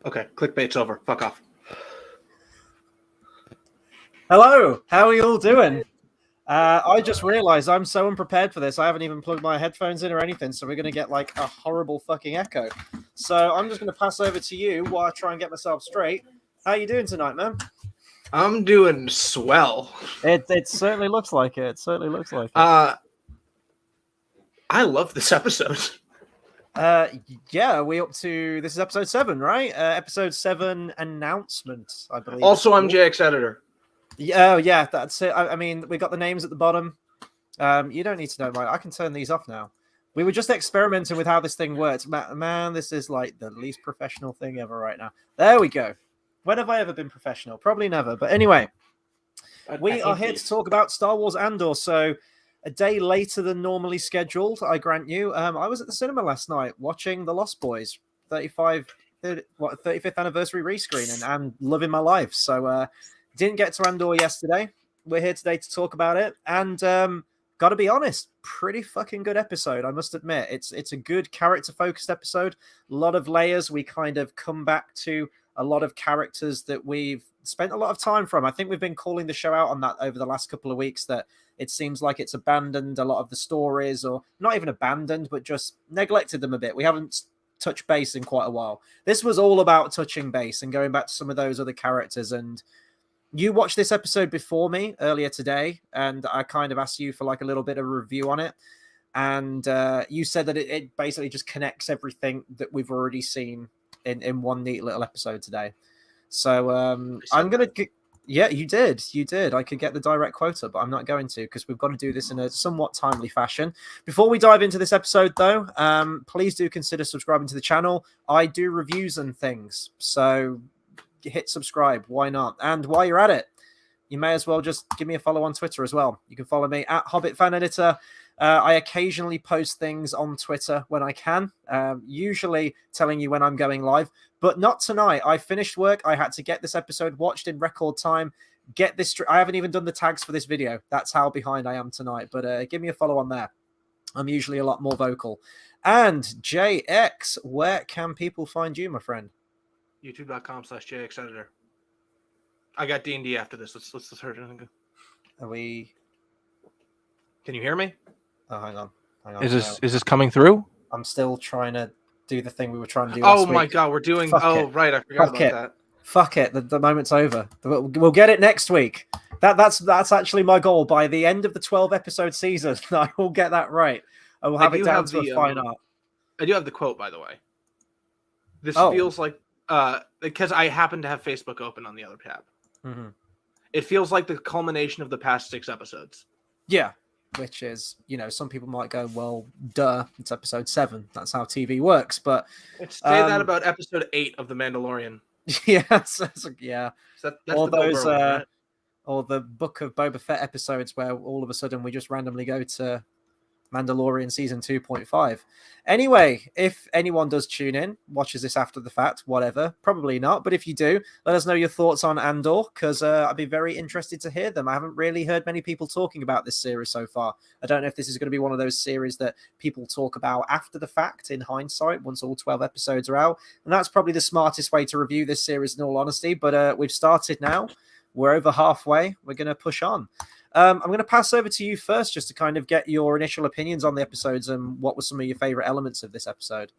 Okay, clickbait's over. Fuck off. Hello, how are you all doing? I just realized I'm so unprepared for this. I haven't even plugged my headphones in or anything, so we're going to get like a horrible fucking echo. So I'm just going to pass over to you while I try and get myself straight. How you doing tonight, man? I'm doing swell. It certainly looks like it. It certainly looks like it. I love this episode. Yeah, we up to this is episode 7, right? Episode 7 announcement, I believe. Also, I'm JXEditor. Yeah, yeah, that's it. I mean, we got the names at the bottom. You don't need to know mine. I can turn these off now. We were just experimenting with how this thing works. Man, this is like the least professional thing ever right now. There we go. When have I ever been professional? Probably never. But anyway, we are here to talk about Star Wars Andor. So a day later than normally scheduled, I grant you. I was at the cinema last night watching The Lost Boys 35th anniversary rescreening and loving my life. So didn't get to Andor yesterday. We're here today to talk about it. And gotta be honest, pretty fucking good episode, I must admit. It's a good character-focused episode. A lot of layers. We kind of come back to a lot of characters that we've spent a lot of time from. I think we've been calling the show out on that over the last couple of weeks, that it seems like it's abandoned a lot of the stories, or not even abandoned, but just neglected them a bit. We haven't touched base in quite a while. This was all about touching base and going back to some of those other characters. And you watched this episode before me earlier today, and I kind of asked you for like a little bit of a review on it. And you said that it basically just connects everything that we've already seen in one neat little episode today. So I'm going to... Yeah, you did. You did. I could get the direct quota, but I'm not going to, because we've got to do this in a somewhat timely fashion. Before we dive into this episode, though, please do consider subscribing to the channel. I do reviews and things, so hit subscribe. Why not? And while you're at it, you may as well just give me a follow on Twitter as well. You can follow me at HobbitFanEditor. I occasionally post things on Twitter when I can, usually telling you when I'm going live, but not tonight. I finished work. I had to get this episode watched in record time. Get this. I haven't even done the tags for this video. That's how behind I am tonight. But give me a follow on there. I'm usually a lot more vocal. And JX, where can people find you, my friend? YouTube.com/JXEditor. I got D&D after this. Let's start it. Are we? Can you hear me? Oh, hang on. Is this coming through? I'm still trying to do the thing we were trying to do last week. My god, we're doing... Fuck oh, it. right, I forgot Fuck about it. that. Fuck it. The moment's over. We'll get it next week. That's actually my goal. By the end of the 12-episode season, I will get that right. I will have it down to a fine art. I do have the quote, by the way. This feels like... because I happen to have Facebook open on the other tab. Mm-hmm. It feels like the culmination of the past 6 episodes. Yeah. Which is, some people might go, well, duh, it's episode 7. That's how TV works. But say that about episode 8 of The Mandalorian. Yeah, yeah. That's or the those, one, right? or the Book of Boba Fett episodes where all of a sudden we just randomly go to Mandalorian season 2.5. Anyway, if anyone does tune in, watches this after the fact, whatever, probably not. But if you do, let us know your thoughts on Andor, because I'd be very interested to hear them. I haven't really heard many people talking about this series so far. I don't know if this is going to be one of those series that people talk about after the fact, in hindsight, once all 12 episodes are out. And that's probably the smartest way to review this series, in all honesty. But we've started now. We're over halfway. We're going to push on. I'm going to pass over to you first, just to kind of get your initial opinions on the episodes and what were some of your favorite elements of this episode.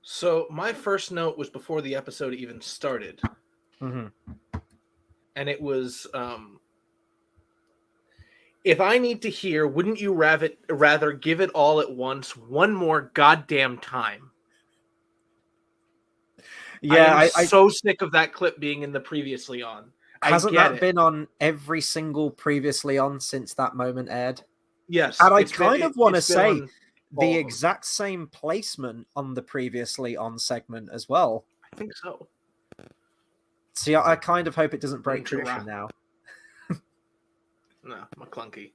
So my first note was before the episode even started. Mm-hmm. And it was, if I need to hear, wouldn't you rather give it all at once one more goddamn time? Yeah, I'm so sick of that clip being in the previously on. Hasn't that been on every single previously on since that moment aired? Yes. And I kind of want to say the exact them. same placement on the previously on segment as well. I think so. See, I kind of hope it doesn't break tradition now. No, McClunky.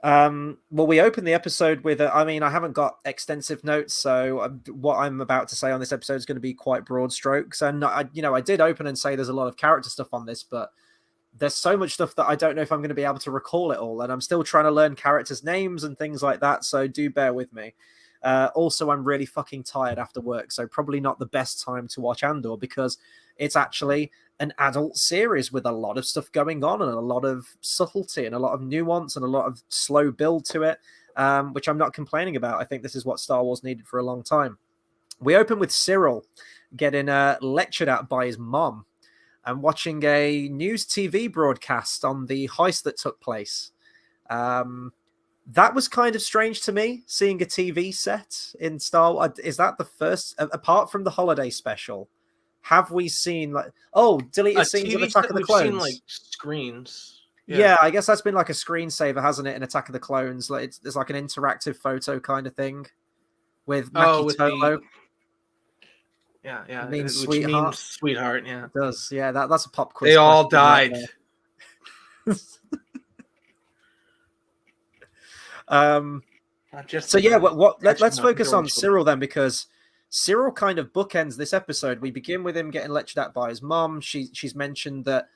Well, we open the episode with, I haven't got extensive notes, so what I'm about to say on this episode is going to be quite broad strokes. And I did open and say there's a lot of character stuff on this, but there's so much stuff that I don't know if I'm going to be able to recall it all, and I'm still trying to learn characters' names and things like that. So do bear with me. Also, I'm really fucking tired after work, so probably not the best time to watch Andor because it's actually an adult series with a lot of stuff going on and a lot of subtlety and a lot of nuance and a lot of slow build to it, which I'm not complaining about. I think this is what Star Wars needed for a long time. We open with Cyril getting lectured at by his mom and watching a news TV broadcast on the heist that took place. That was kind of strange to me, seeing a TV set in Star Wars. Is that the first, apart from the holiday special, have we seen deleted scenes of Attack of the Clones? We've seen like screens. Yeah, I guess that's been like a screensaver, hasn't it, in Attack of the Clones? Like it's like an interactive photo kind of thing with Maki Tolo. Yeah, yeah. It means which sweetheart. Means sweetheart, yeah. It does, yeah. That's a pop quiz. They all died. So yeah, let's focus on Cyril then, because Cyril kind of bookends this episode. We begin with him getting lectured at by his mom. She's mentioned that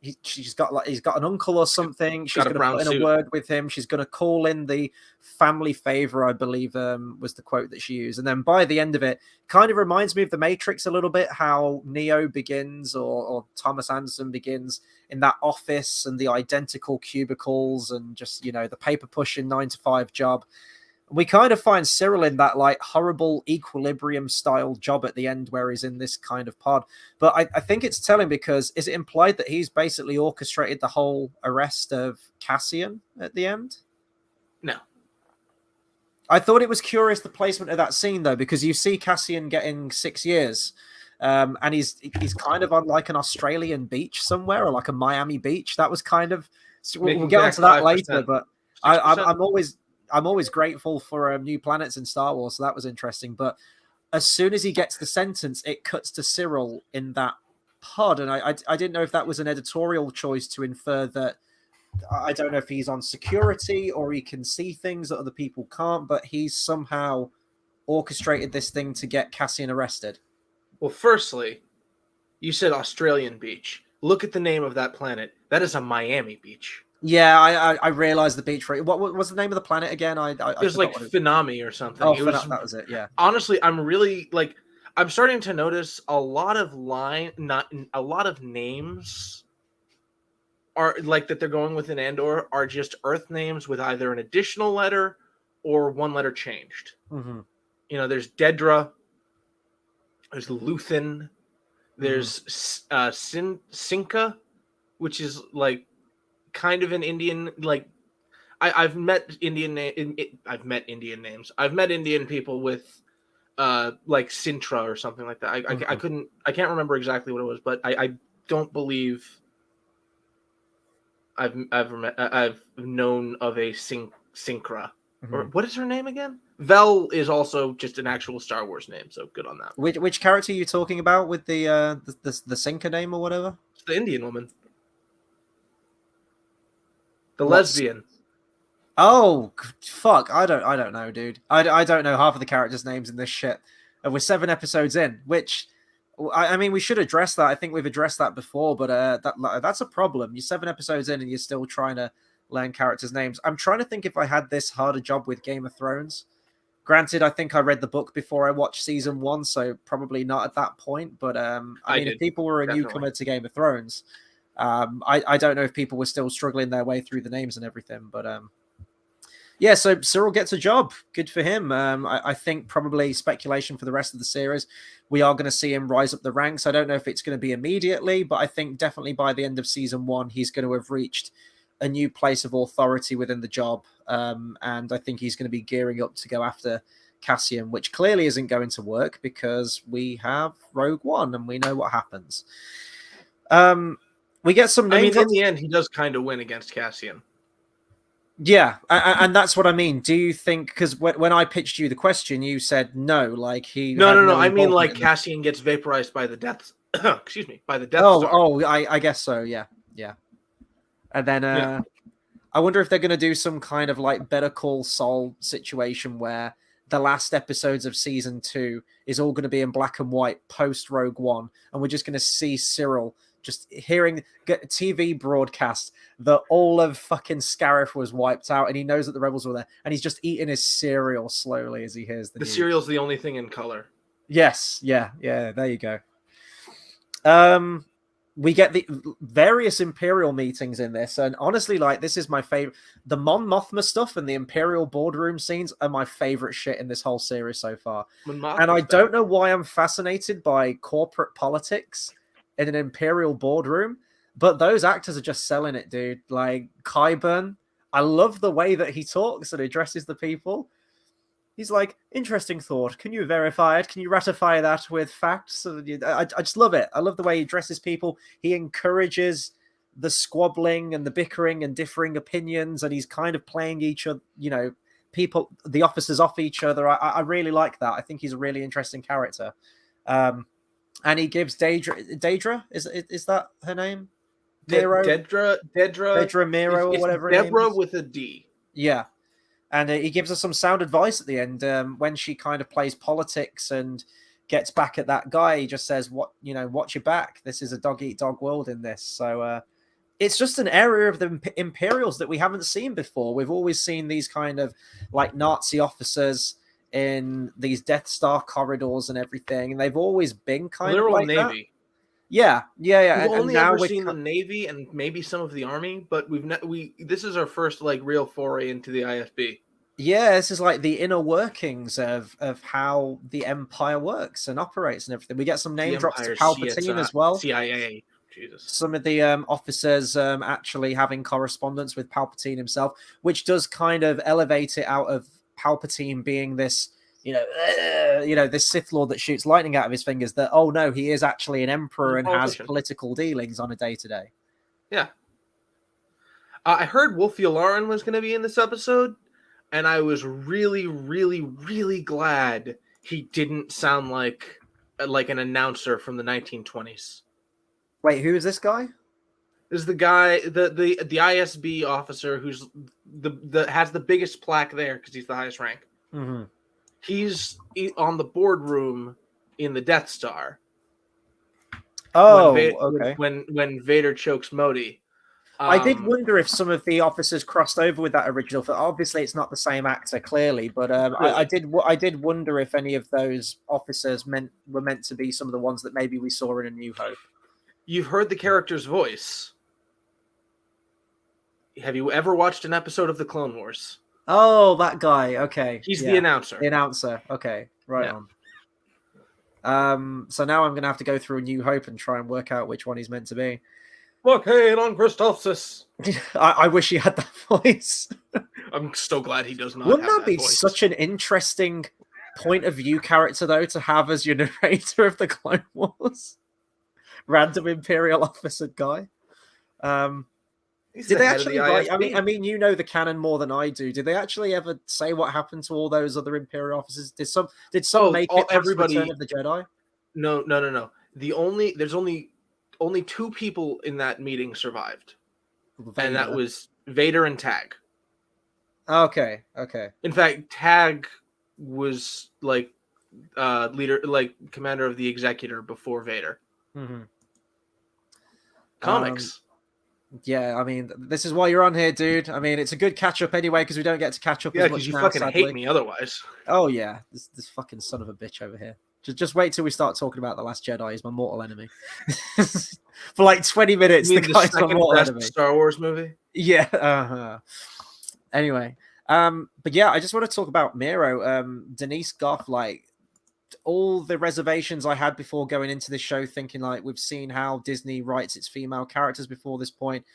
he's got an uncle or something. She's going to put in a word with him. She's going to call in the family favor, I believe, was the quote that she used. And then by the end of it, kind of reminds me of The Matrix a little bit, how Neo begins or Thomas Anderson begins in that office and the identical cubicles and just, the paper pushing 9-to-5 job. We kind of find Cyril in that like horrible Equilibrium style job at the end where he's in this kind of pod. But I think it's telling because is it implied that he's basically orchestrated the whole arrest of Cassian at the end? No. I thought it was curious, the placement of that scene, though, because you see Cassian getting 6 years and he's kind of on like an Australian beach somewhere or like a Miami beach. That was kind of... We'll get onto that 5%. Later, but I'm always grateful for new planets in Star Wars, so that was interesting. But as soon as he gets the sentence, it cuts to Cyril in that pod, and I didn't know if that was an editorial choice to infer that. I don't know if he's on security or he can see things that other people can't, but he's somehow orchestrated this thing to get Cassian arrested. Well, firstly, you said Australian beach. Look at the name of that planet. That is a Miami beach. Yeah, I realized the beach. What was the name of the planet again? It was like Finami or something. Oh, that was it. Yeah. Honestly, I'm really I'm starting to notice a lot of names are like that they're going with in Andor are just Earth names with either an additional letter or one letter changed. Mm-hmm. There's Dedra, there's Luthen, there's Sinka, which is like kind of an Indian, like I've met Indian names. I've met Indian people with like Sintra or something like that. I can't remember exactly what it was, but I don't believe I've known of a Syncra. Mm-hmm. Or what is her name again? Vel is also just an actual Star Wars name, so good on that. Which character are you talking about with the Sinka name or whatever? It's the Indian woman. The lesbian. Oh, fuck. I don't know, dude. I don't know half of the characters' names in this shit. And we're 7 episodes in, which, I mean, we should address that. I think we've addressed that before, but that's a problem. You're 7 episodes in and you're still trying to learn characters' names. I'm trying to think if I had this harder job with Game of Thrones. Granted, I think I read the book before I watched season 1, so probably not at that point. But I mean, if people were a newcomer to Game of Thrones... I don't know if people were still struggling their way through the names and everything, but yeah, so Cyril gets a job. Good for him. I think probably speculation for the rest of the series. We are going to see him rise up the ranks. I don't know if it's going to be immediately, but I think definitely by the end of season 1, he's going to have reached a new place of authority within the job. And I think he's going to be gearing up to go after Cassian, which clearly isn't going to work because we have Rogue One and we know what happens. We get some names. I mean, in the end, he does kind of win against Cassian. Yeah, and that's what I mean. Do you think, because when I pitched you the question, you said no, like he... No. I mean, like Cassian gets vaporized by the death... excuse me, by the Death Star. I guess so, yeah. And then I wonder if they're going to do some kind of like Better Call Saul situation where the last episodes of season 2 is all going to be in black and white post Rogue One, and we're just going to see Cyril just hearing TV broadcast that all of fucking Scarif was wiped out, and he knows that the rebels were there, and he's just eating his cereal slowly as he hears the news. cereal's the only thing in color. Yes, yeah, there you go. We get the various Imperial meetings in this, and honestly, like, this is my favorite. The Mon Mothma stuff and the Imperial boardroom scenes are my favorite shit in this whole series so far. And I don't know why I'm fascinated by corporate politics in an Imperial boardroom, but those actors are just selling it, dude. Like Qyburn, I love the way that he talks and addresses the people. He's like, interesting thought. Can you verify it? Can you ratify that with facts? I just love it. I love the way he addresses people. He encourages the squabbling and the bickering and differing opinions, and he's kind of playing each other, people, the officers off each other. I really like that. I think he's a really interesting character. And he gives Daedra, is that her name? Miro? Daedra Miro, or whatever. Deborah with a D. Yeah. And he gives us some sound advice at the end when she kind of plays politics and gets back at that guy. He just says, watch your back. This is a dog-eat-dog world in this. So it's just an area of the Imperials that we haven't seen before. We've always seen these kind of like Nazi officers in these Death Star corridors and everything. And they've always been kind of like Navy. That. Yeah. We've only ever seen the Navy and maybe some of the Army, but this is our first like real foray into the ISB. Yeah, this is like the inner workings of how the Empire works and operates and everything. We get some name drops to Palpatine as well. CIA, Jesus. Some of the officers actually having correspondence with Palpatine himself, which does kind of elevate it out of Palpatine being this, this Sith Lord that shoots lightning out of his fingers. That, oh no, he is actually an emperor and has political dealings on a day-to-day. Yeah. I heard Wolf Yularen was going to be in this episode, and I was really, really, really glad he didn't sound like an announcer from the 1920s. Wait, who is this guy? This is the guy, the ISB officer who's has the biggest plaque there because he's the highest rank. Mm-hmm. He's on the boardroom in the Death Star. Oh, okay. When Vader chokes Modi. I did wonder if some of the officers crossed over with that original film. Obviously, it's not the same actor, clearly, but really? I did wonder if any of those officers were meant to be some of the ones that maybe we saw in A New Hope. You've heard the character's voice. Have you ever watched an episode of The Clone Wars? Oh, that guy. Okay. He's the announcer. The announcer. Okay. Right on. So now I'm going to have to go through A New Hope and try and work out which one he's meant to be. Blockade on Christophsis. I wish he had that voice. I'm so glad he does not. Wouldn't have that be voice. Such an interesting point of view character, though, to have as your narrator of the Clone Wars? Random Imperial officer guy. Did they actually write? I mean, you know the canon more than I do. Did they actually ever say what happened to all those other Imperial officers? Did some make it everybody Return of the Jedi? No. There's only two people in that meeting survived. Vader. And that was Vader and Tag. Okay. In fact, Tag was like leader, like commander of the Executor before Vader. Mm-hmm. Comics. Yeah, I mean, this is why you're on here, dude. I mean, it's a good catch up anyway because we don't get to catch up as much you now, fucking sadly. hate me otherwise. Oh yeah, this fucking son of a bitch over here. Just wait till we start talking about The Last Jedi. He's my mortal enemy. For like 20 minutes, the guy's my mortal enemy. Star Wars movie? Yeah. Anyway, but yeah, I just want to talk about Miro. Denise Goff, like, all the reservations I had before going into this show, thinking like we've seen how Disney writes its female characters before this point.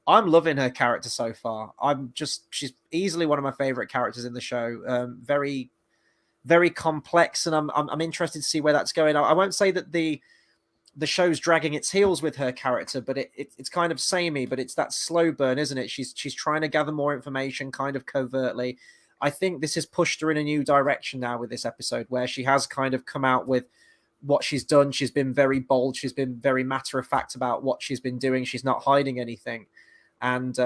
I'm loving her character so far. She's easily one of my favorite characters in the show. Very, very complex, and I'm interested to see where that's going. I won't say that the show's dragging its heels with her character, but it's kind of samey. But it's that slow burn, isn't it? She's trying to gather more information, kind of covertly. I think this has pushed her in a new direction now with this episode, where she has kind of come out with what she's done. She's been very bold. She's been very matter of fact about what she's been doing. She's not hiding anything, and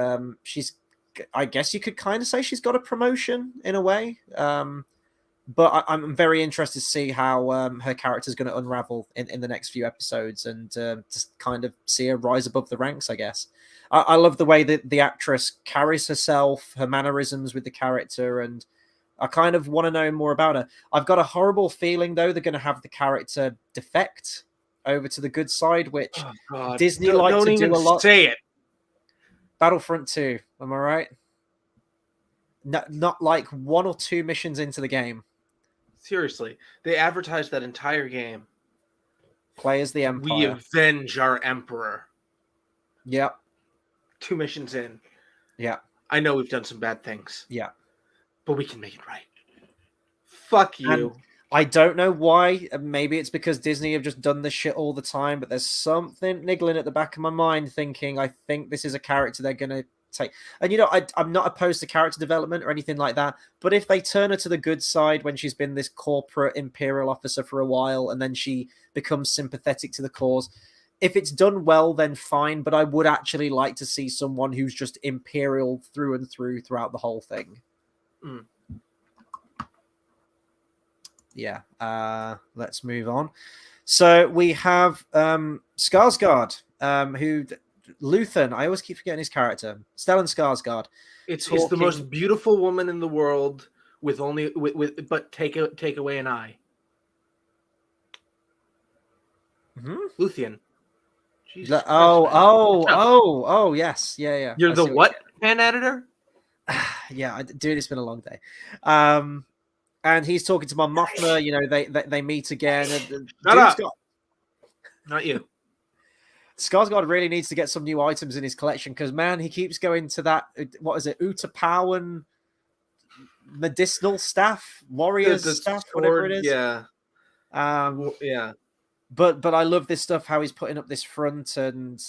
I guess you could kind of say she's got a promotion in a way. I'm very interested to see how her character is going to unravel in the next few episodes, and just kind of see her rise above the ranks, I guess. I love the way that the actress carries herself, her mannerisms with the character, and I kind of want to know more about her. I've got a horrible feeling, though, they're going to have the character defect over to the good side, which Oh God! Disney like Don't to do even a lot. say it. Battlefront 2, am I right? No, not like 1 or 2 missions into the game. Seriously, they advertised that entire game. Play as the We Empire. avenge our emperor. Yep. 2 missions in. Yeah. I know we've done some bad things, Yeah. but we can make it right. Fuck you. And I don't know why. Maybe it's because Disney have just done this shit all the time, but there's something niggling at the back of my mind thinking, I think this is a character they're going to take. And, I'm not opposed to character development or anything like that, but if they turn her to the good side when she's been this corporate imperial officer for a while and then she becomes sympathetic to the cause, if it's done well, then fine, but I would actually like to see someone who's just imperial through and through throughout the whole thing. Mm. Yeah, let's move on. So we have Skarsgård, who Luthen. I always keep forgetting his character, Stellan Skarsgård. It's the most beautiful woman in the world with only but take away an eye. Mm-hmm. Luthien. Oh, yes, yeah. You're the what fan editor? Yeah, dude, it's been a long day. And he's talking to Mon Mothma. They meet again. Shut up. Not you. Skarsgård really needs to get some new items in his collection because, man, he keeps going to that, what is it, Utapawan medicinal staff, warriors staff, whatever it is. Yeah. Yeah. But I love this stuff, how he's putting up this front, and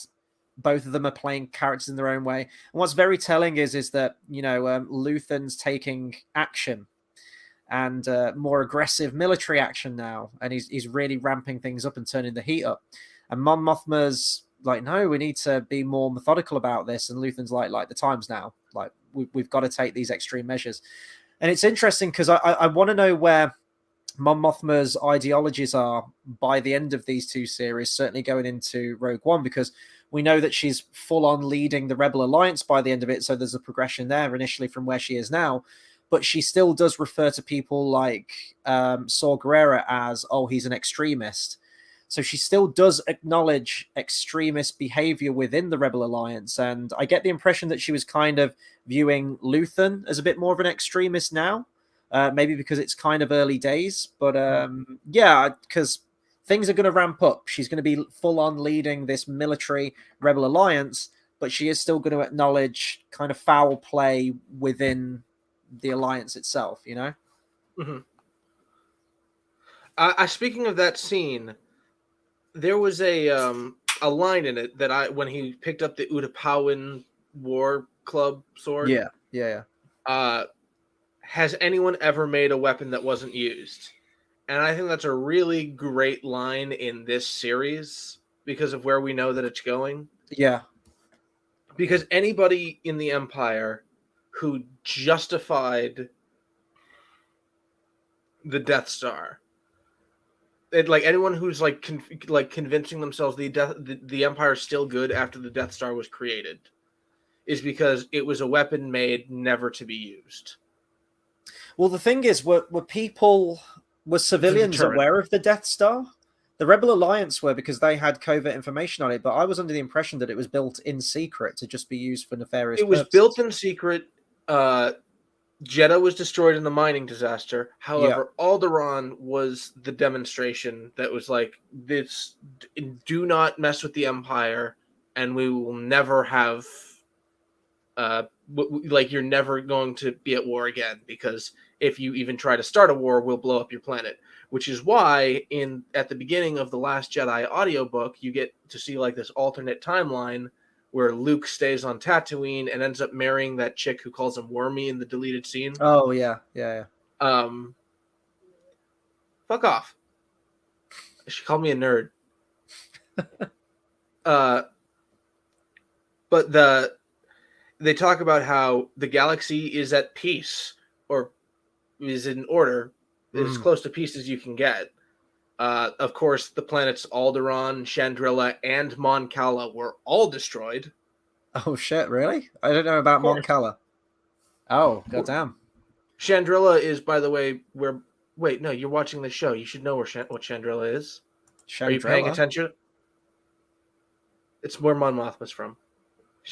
both of them are playing characters in their own way. And what's very telling is that, Luthen's taking action and more aggressive military action now, and he's really ramping things up and turning the heat up. And Mon Mothma's like, no, we need to be more methodical about this, and Luthen's like the time's now, like we've got to take these extreme measures. And it's interesting because I want to know where Mon Mothma's ideologies are by the end of these 2 series, certainly going into Rogue One, because we know that she's full on leading the Rebel Alliance by the end of it, so there's a progression there initially from where she is now. But she still does refer to people like Saw Gerrera as, he's an extremist. So she still does acknowledge extremist behavior within the Rebel Alliance. And I get the impression that she was kind of viewing Luthen as a bit more of an extremist now. Maybe because it's kind of early days. But yeah, because things are going to ramp up. She's going to be full on leading this military Rebel Alliance, but she is still going to acknowledge kind of foul play within the alliance itself, Mm-hmm. Speaking of that scene, there was a line in it that when he picked up the Utapawan War Club sword. Yeah. Has anyone ever made a weapon that wasn't used? And I think that's a really great line in this series because of where we know that it's going. Yeah. Because anybody in the Empire who justified the Death Star, anyone who's convincing themselves the Empire is still good after the Death Star was created, is because it was a weapon made never to be used. Well, the thing is, were civilians aware of the Death Star? The Rebel Alliance were, because they had covert information on it, but I was under the impression that it was built in secret to just be used for nefarious purposes. It was built in secret. Jeddah was destroyed in the mining disaster. However, Alderaan was the demonstration that was like, this, do not mess with the Empire, and we will never have, you're never going to be at war again, because if you even try to start a war, we'll blow up your planet. Which is why at the beginning of the Last Jedi audiobook, you get to see this alternate timeline where Luke stays on Tatooine and ends up marrying that chick who calls him Wormy in the deleted scene. Oh, yeah. Fuck off. She called me a nerd. But they talk about how the galaxy is at peace, or is in order, as close to peace as you can get. Of course, the planets Alderaan, Chandrilla, and Mon Cala were all destroyed. Oh shit! Really? I don't know about Mon Cala. Oh goddamn! Chandrilla is, by the way, where. Wait, no, you're watching the show. You should know what Chandrilla is. Chandrilla? Are you paying attention? It's where Mon Mothma's from.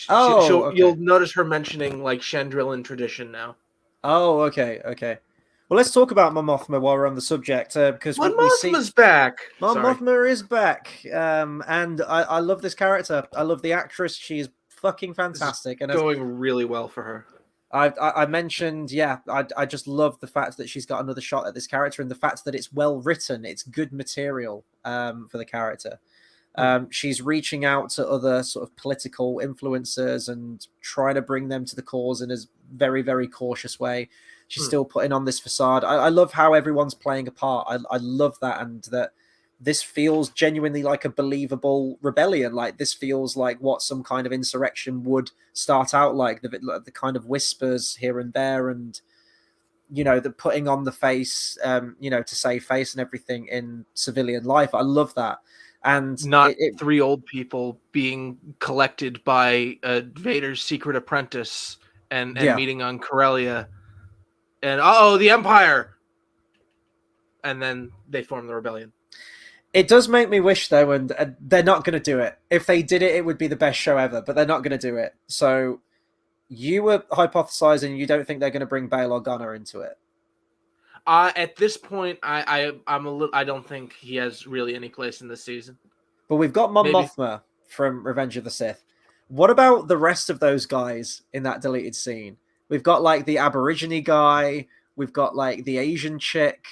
Okay. You'll notice her mentioning like Chandrillan tradition now. Oh, okay. Well, let's talk about Mon Mothma while we're on the subject, because Mon Mothma's back. Mon Mothma is back, and I love this character. I love the actress. She's fucking fantastic, and going really well for her. I mentioned, I just love the fact that she's got another shot at this character, and the fact that it's well written. It's good material for the character. She's reaching out to other sort of political influencers and trying to bring them to the cause in a very, very cautious way. She's still putting on this facade. I love how everyone's playing a part. I love that, and that this feels genuinely like a believable rebellion. Like this feels like what some kind of insurrection would start out like. The kind of whispers here and there, and the putting on the face, to save face and everything in civilian life. I love that. And not three old people being collected by Vader's secret apprentice and meeting on Corellia, and the Empire, and then they form the rebellion. It does make me wish, though, and they're not going to do it. If they did it, it would be the best show ever, but they're not going to do it. So you were hypothesizing you don't think they're going to bring Bail Organa into it. At this point, I'm a little. I don't think he has really any place in this season. But we've got Mon Mothma from Revenge of the Sith. What about the rest of those guys in that deleted scene? We've got like the Aborigine guy. We've got like the Asian chick.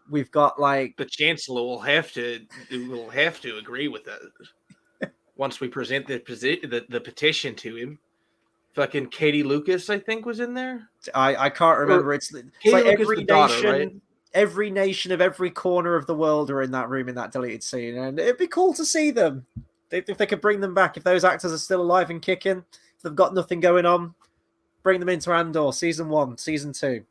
We've got like the Chancellor will have to agree with that once we present the petition to him. Fucking Katie Lucas, I think, was in there. I can't remember. It's like every nation, right? Every nation of every corner of the world are in that room in that deleted scene, and it'd be cool to see them if they could bring them back. If those actors are still alive and kicking, if they've got nothing going on, bring them into Andor season 1, season 2.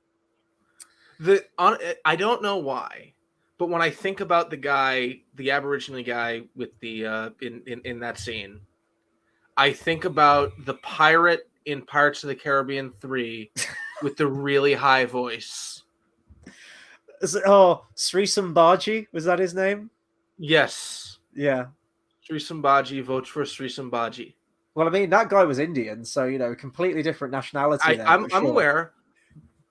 I don't know why, but when I think about the Aboriginal guy with the in that scene, I think about the pirate in Pirates of the Caribbean 3 with the really high voice. Sri Sambaji, was that his name? Yes. Yeah. Sri Sambaji, votes for Sri Sambaji. Well, I mean, that guy was Indian, so, completely different nationality. I'm aware,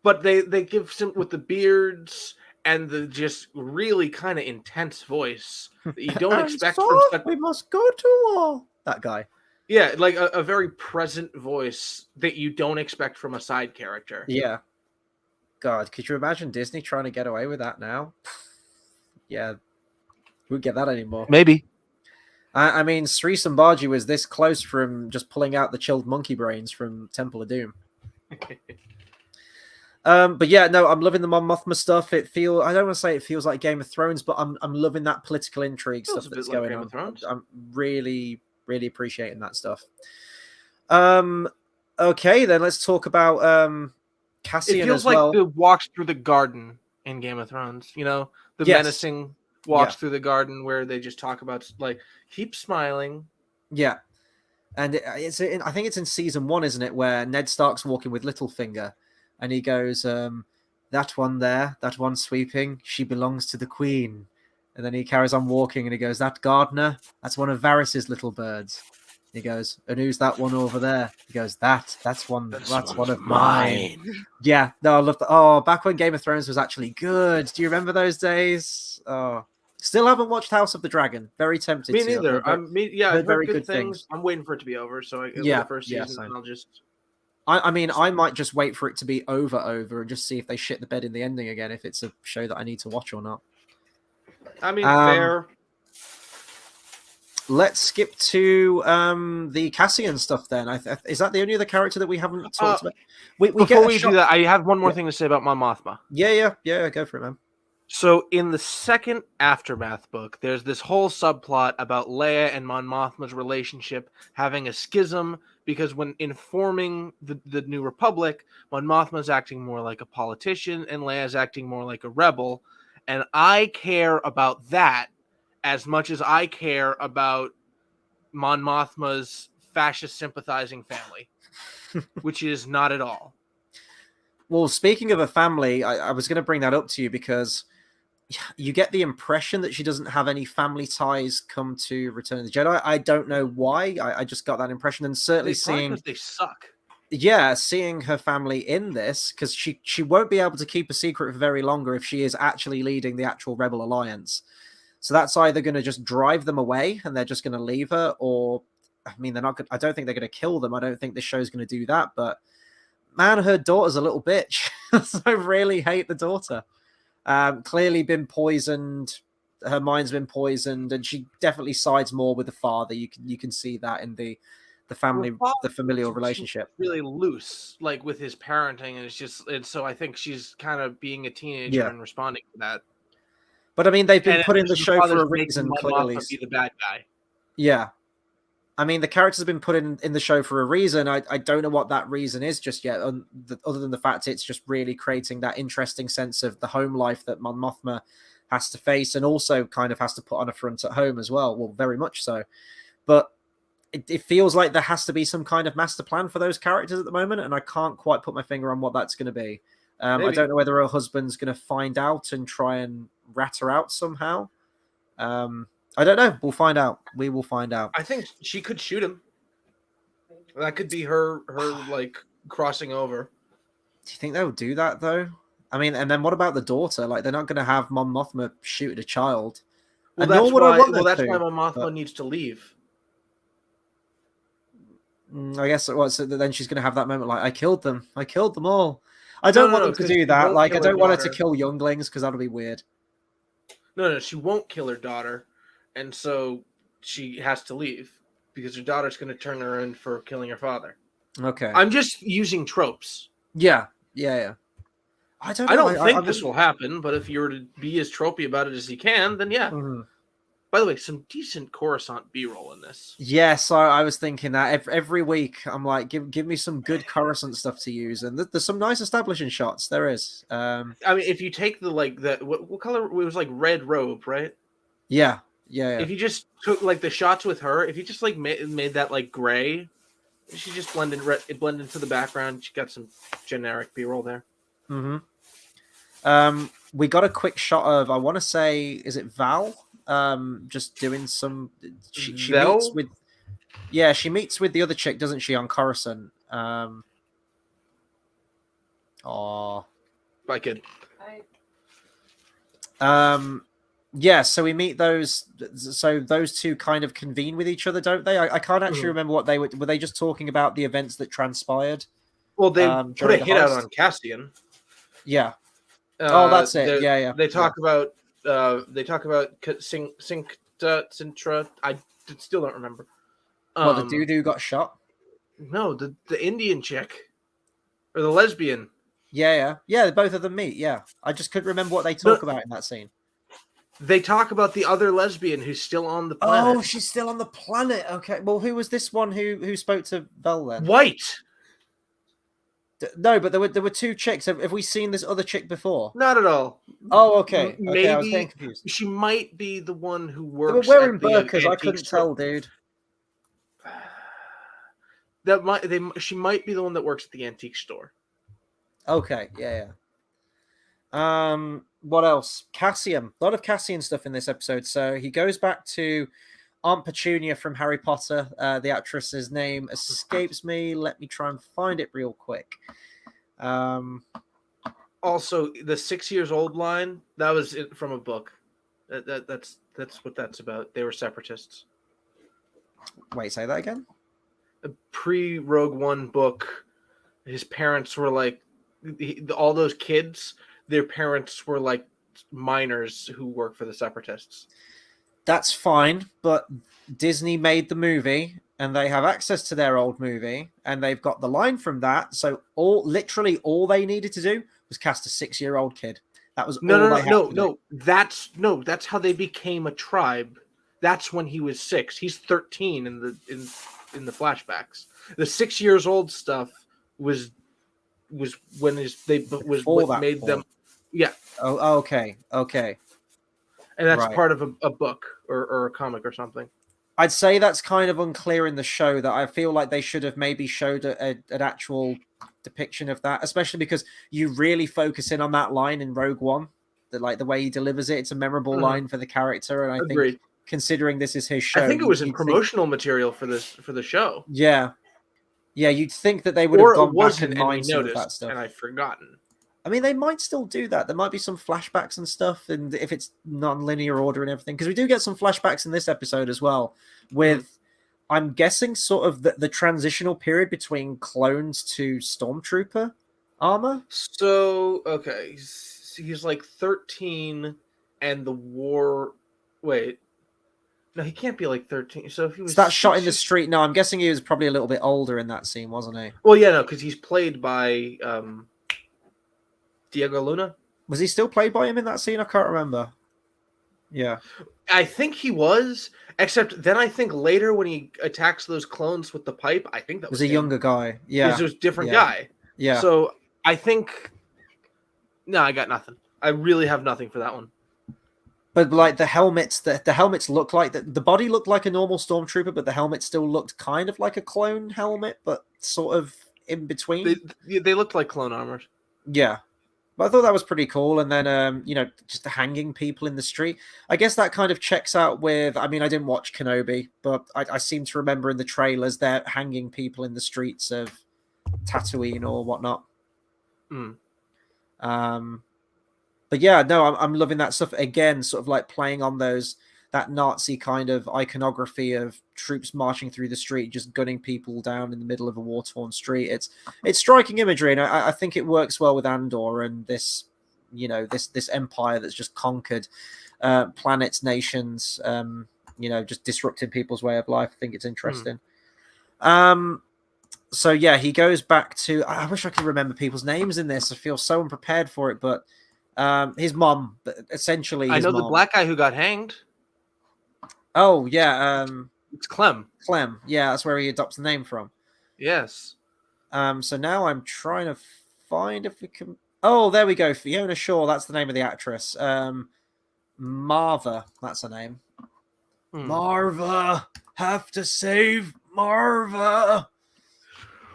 but they give him with the beards and the just really kind of intense voice that you don't expect from such... We must go to war. That guy. Yeah, like a very present voice that you don't expect from a side character. Yeah. God, could you imagine Disney trying to get away with that now? Yeah. We won't get that anymore. Maybe. I mean, Sri Sambaji was this close from just pulling out the chilled monkey brains from Temple of Doom. But yeah, no, I'm loving the Mon Mothma stuff. I don't want to say it feels like Game of Thrones, but I'm loving that political intrigue stuff that's going on. I'm really appreciating that stuff. Okay, then let's talk about Cassian. It feels as well. like the walks through the garden in Game of Thrones. The menacing walks through the garden where they just talk about like keep smiling. Yeah, and I think it's in season 1, isn't it, where Ned Stark's walking with Littlefinger, and he goes, "That one there, that one sweeping, she belongs to the Queen." And then he carries on walking and he goes, "That gardener, that's one of Varys's little birds." He goes, "And who's that one over there?" He goes, That's one of mine. Yeah, no, I love that. Oh, back when Game of Thrones was actually good. Do you remember those days? Oh, still haven't watched House of the Dragon. Very tempted. Me neither. I've heard very good things. I'm waiting for it to be over. So the first season, and I'll just. I mean, I might just wait for it to be over and just see if they shit the bed in the ending again. If it's a show that I need to watch or not. I mean, fair. Let's skip to the Cassian stuff then. Is that the only other character that we haven't talked about? Before we do that, I have one more thing to say about Mon Mothma. Yeah, go for it, man. So in the second Aftermath book, there's this whole subplot about Leia and Mon Mothma's relationship having a schism because when informing the New Republic, Mon Mothma's acting more like a politician and Leia's acting more like a rebel. And I care about that as much as I care about Mon Mothma's fascist sympathizing family, which is not at all. Well, speaking of a family, I was going to bring that up to you because you get the impression that she doesn't have any family ties come to Return of the Jedi. I don't know why. I just got that impression, and certainly Because they suck. Yeah, seeing her family in this, because she won't be able to keep a secret for very longer if she is actually leading the actual Rebel Alliance. So that's either going to just drive them away and they're just going to leave her, or I mean, they're not. I don't think they're going to kill them. I don't think this show's going to do that. But man, her daughter's a little bitch. So I really hate the daughter. Clearly been poisoned. Her mind's been poisoned, and she definitely sides more with the father. You can see that in the family, the familial relationship. Really loose, like with his parenting, and so I think she's kind of being a teenager and responding to that. But I mean, they've been put in the show for a reason. Clearly, be the bad guy. Yeah, I mean, the character's been put in the show for a reason. I don't know what that reason is just yet, other than the fact it's just really creating that interesting sense of the home life that Mon Mothma has to face, and also kind of has to put on a front at home as well. Well, very much so. But it feels like there has to be some kind of master plan for those characters at the moment, and I can't quite put my finger on what that's going to be. I don't know whether her husband's going to find out and try and rat her out somehow. I don't know. We'll find out. We will find out. I think she could shoot him. That could be her like crossing over. Do you think they would do that though? I mean, and then what about the daughter? Like, they're not going to have Mon Mothma shoot at a child. Well, that's why Mon Mothma needs to leave. I guess so then she's going to have that moment like, I killed them all. I don't want them to do that. Like, I don't want her to kill younglings because that'll be weird. No, she won't kill her daughter, and so she has to leave because her daughter's going to turn her in for killing her father. Okay. I'm just using tropes. Yeah. I don't think this will happen, but if you were to be as tropey about it as you can, then yeah. Mm-hmm. By the way, some decent Coruscant B-roll in this. Yes, I was thinking that every week. I'm like, give me some good Coruscant stuff to use, and there's some nice establishing shots. There is. I mean, if you take what color it was, like red robe, right? Yeah. If you just took like the shots with her, if you just like made that like gray, she just blended into the background. She got some generic B-roll there. Mm-hmm. We got a quick shot of, I want to say, is it Val? Just doing some. She meets with. Yeah, she meets with the other chick, doesn't she, on Coruscant? I could. Yeah, so we meet those. So those two kind of convene with each other, don't they? I can't actually remember what they were. Were they just talking about the events that transpired? Well, they put a hit out on Cassian. Yeah. That's it. Yeah. They talk about. Sintra. I still don't remember. Well, the dude who got shot. No, the Indian chick or the lesbian. Yeah. Both of them meet. Yeah, I just couldn't remember what they talk about in that scene. They talk about the other lesbian who's still on the planet. Oh, she's still on the planet. Okay. Well, who was this one who spoke to Vel then? White. No, but there were two chicks. Have we seen this other chick before? Not at all. Oh, okay. Maybe I was getting confused. She might be the one who works. They were wearing burqas. I couldn't tell, dude. She might be the one that works at the antique store. Okay. Yeah. What else? Cassian. A lot of Cassian stuff in this episode. So he goes back to Aunt Petunia from Harry Potter. The actress's name escapes me. Let me try and find it real quick. Also, the 6 years old line, that was from a book. That's what that's about. They were separatists. Wait, say that again? A pre-Rogue One book. His parents were like, all those kids, their parents were like minors who work for the separatists. That's fine, but Disney made the movie and they have access to their old movie and they've got the line from that. So literally all they needed to do was cast a 6-year-old kid. That was No, all no, they no, had no, to do. no. That's how they became a tribe. That's when he was 6. He's 13 in the flashbacks. The 6 years old stuff was when was Before what that made them. point. Yeah, Oh, okay. and that's Right. part of a book or a comic or something. I'd say that's kind of unclear in the show. That I feel like they should have maybe showed an actual depiction of that, especially because you really focus in on that line in Rogue One. That like the way he delivers it, it's a memorable Mhm. line for the character, and I think Agreed. considering this is his I show, think it was in you'd think, promotional material for the show, yeah, you'd think that they would have or it gone back wasn't, and and we mined some of that noticed, stuff. and I've forgotten. I mean, they might still do that. There might be some flashbacks and stuff, and if it's non-linear order and everything, because we do get some flashbacks in this episode as well, with I'm guessing sort of the transitional period between clones to stormtrooper armor. So okay, he's like 13, and the war. Wait, no, he can't be like 13. So if he It's was that shot in 6, the street. No, I'm guessing he was probably a little bit older in that scene, wasn't he? well, yeah, no, because he's played by Diego Luna. Was he still played by him in that scene? I can't remember. Yeah, I think he was, except then I think later when he attacks those clones with the pipe, I think that was was a him. younger guy. Is Yeah, it was a different yeah, guy. yeah. So I think no, I got nothing. I really have nothing for that one. But like the helmets, the helmets look like the body looked like a normal stormtrooper, but the helmet still looked kind of like a clone helmet, but sort of in between. They looked like clone armors. Yeah, but I thought that was pretty cool. And then just the hanging people in the street. I guess that kind of checks out with. I mean, I didn't watch Kenobi, but I seem to remember in the trailers they're hanging people in the streets of Tatooine or whatnot. Mm. But yeah, no, I'm loving that stuff again. Sort of like playing on that Nazi kind of iconography of troops marching through the street, just gunning people down in the middle of a war-torn street. It's striking imagery, and I think it works well with Andor and this, this empire that's just conquered planets, nations, just disrupting people's way of life. I think it's interesting. So yeah, he goes back to. I wish I could remember people's names in this. I feel so unprepared for it, but his mom, essentially. I His know the mom. black guy who got hanged. Oh yeah, It's Clem. Clem. Yeah, that's where he adopts the name from. Yes. So now I'm trying to find if we can. Oh, there we go. Fiona Shaw. That's the name of the actress. Marva. That's her name. Marva. Have to save Marva.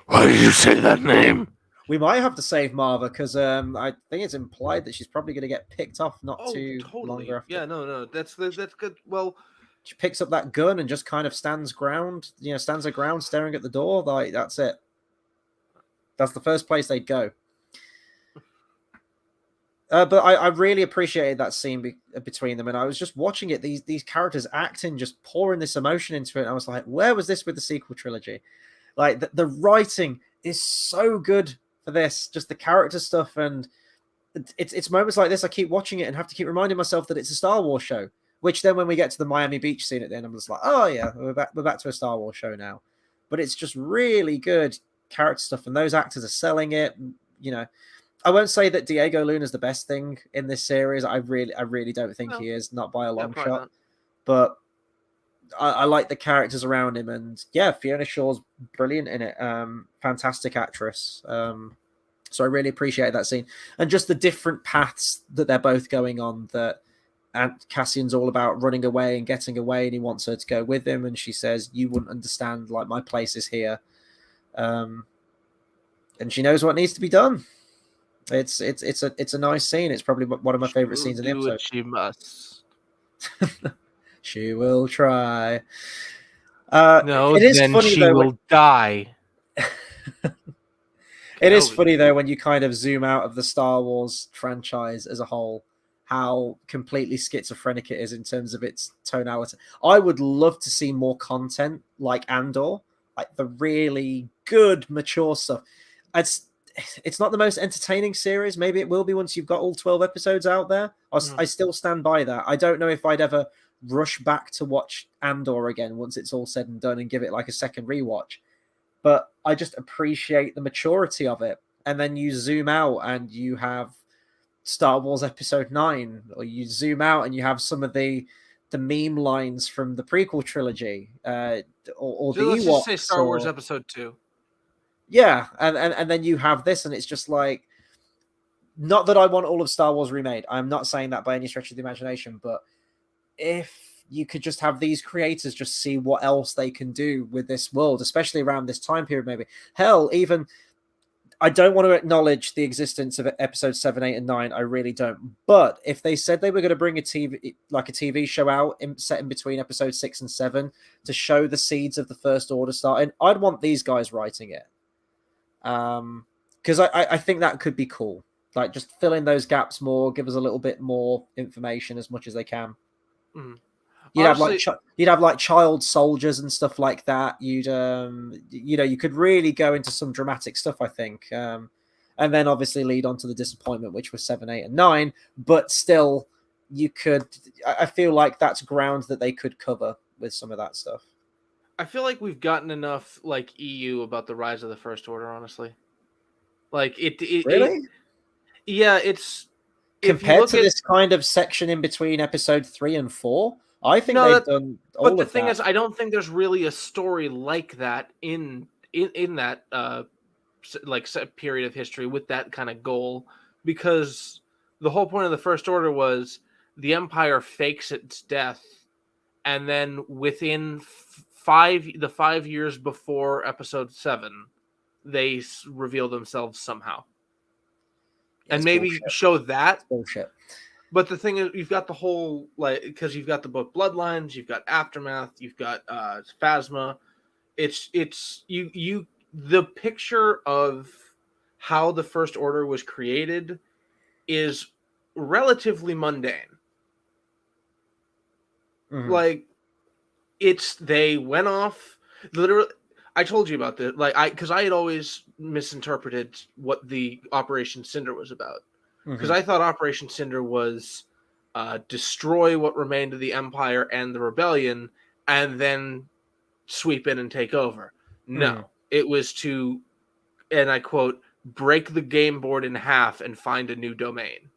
Why did you say that name? We might have to save Marva because I think it's implied that she's probably going to get picked off not too longer after. Yeah, no, that's good. Well, she picks up that gun and just kind of stands her ground, staring at the door. Like that's it. That's the first place they'd go. But I really appreciated that scene between them, and I was just watching it. These characters acting, just pouring this emotion into it. And I was like, where was this with the sequel trilogy? Like the writing is so good for this, just the character stuff, and it's moments like this I keep watching it and have to keep reminding myself that it's a Star Wars show. Which then, when we get to the Miami Beach scene at the end, I'm just like, oh yeah, we're back to a Star Wars show now. But it's just really good character stuff, and those actors are selling it. I won't say that Diego Luna is the best thing in this series. I really don't think he is, not by a long shot. Not. But I like the characters around him, and yeah, Fiona Shaw's brilliant in it. Fantastic actress. So I really appreciate that scene, and just the different paths that they're both going on. That Aunt Cassian's all about running away and getting away, and he wants her to go with him, and she says, "You wouldn't understand. Like my place is here," and she knows what needs to be done. It's a nice scene. It's probably one of my favorite scenes in the episode. She must. She will try. No, it is then funny she though. Will die. It is funny though when you kind of zoom out of the Star Wars franchise as a whole, how completely schizophrenic it is in terms of its tonality. I would love to see more content like Andor, like the really good, mature stuff. It's not the most entertaining series. Maybe it will be once you've got all 12 episodes out there. I still stand by that. I don't know if I'd ever rush back to watch Andor again once it's all said and done and give it like a second rewatch. But I just appreciate the maturity of it. And then you zoom out and you have Star Wars Episode 9, or you zoom out and you have some of the meme lines from the prequel trilogy, or So the let's just say Ewoks, Star Wars or Episode 2. yeah, and then you have this, and it's just like, not that I want all of Star Wars remade. I'm not saying that by any stretch of the imagination, but if you could just have these creators just see what else they can do with this world, especially around this time period, maybe. Hell, even I don't want to acknowledge the existence of episode 7, 8, and 9. I really don't. But if they said they were going to bring a TV show out set in between episode 6 and 7 to show the seeds of the First Order starting, I'd want these guys writing it. Because I think that could be cool. Like, just fill in those gaps more, give us a little bit more information as much as they can. Mm. You'd Honestly, have like child soldiers and stuff like that. You'd you could really go into some dramatic stuff, I think. And then obviously lead on to the disappointment, which was 7, 8, and 9. But still, you could. I feel like that's ground that they could cover with some of that stuff. I feel like we've gotten enough like EU about the rise of the First Order. Honestly, like Really? yeah, it's compared to this kind of section in between episode 3 and 4. I think they've done all of that. But the thing is, I don't think there's really a story like that in that like set period of history with that kind of goal, because the whole point of the First Order was the Empire fakes its death, and then within 5 years before Episode 7, they reveal themselves somehow, and maybe bullshit. Show that it's bullshit. But the thing is, you've got the whole, like, because you've got the book Bloodlines, you've got Aftermath, you've got Phasma. It's you the picture of how the First Order was created is relatively mundane. Mm-hmm. Like, they went off literally. I told you about this, because I had always misinterpreted what the Operation Cinder was about. Because I thought Operation Cinder was destroy what remained of the Empire and the Rebellion, and then sweep in and take over. No, it was to, and I quote, break the game board in half and find a new domain.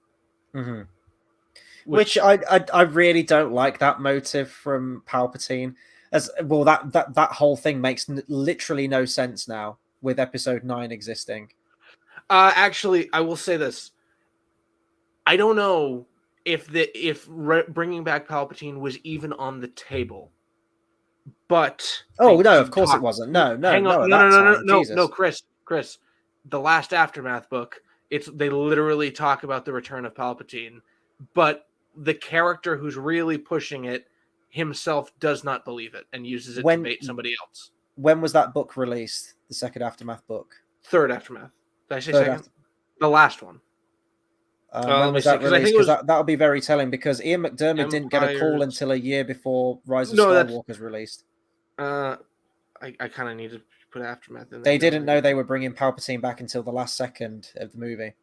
Which I really don't like that motive from Palpatine. As well, that whole thing makes literally no sense now with Episode 9 existing. Actually, I will say this. I don't know if bringing back Palpatine was even on the table, but no, of course it wasn't. No, Chris, the last Aftermath book, they literally talk about the return of Palpatine, but the character who's really pushing it himself does not believe it and uses it to bait somebody else. When was that book released? The second Aftermath book? Third Aftermath. Did I say second? The last one. When was that released? Because that'll be very telling, because Ian McDiarmid didn't get a call until a year before Rise of Skywalker's released. I kind of need to put Aftermath in there. They didn't know they were bringing Palpatine back until the last second of the movie.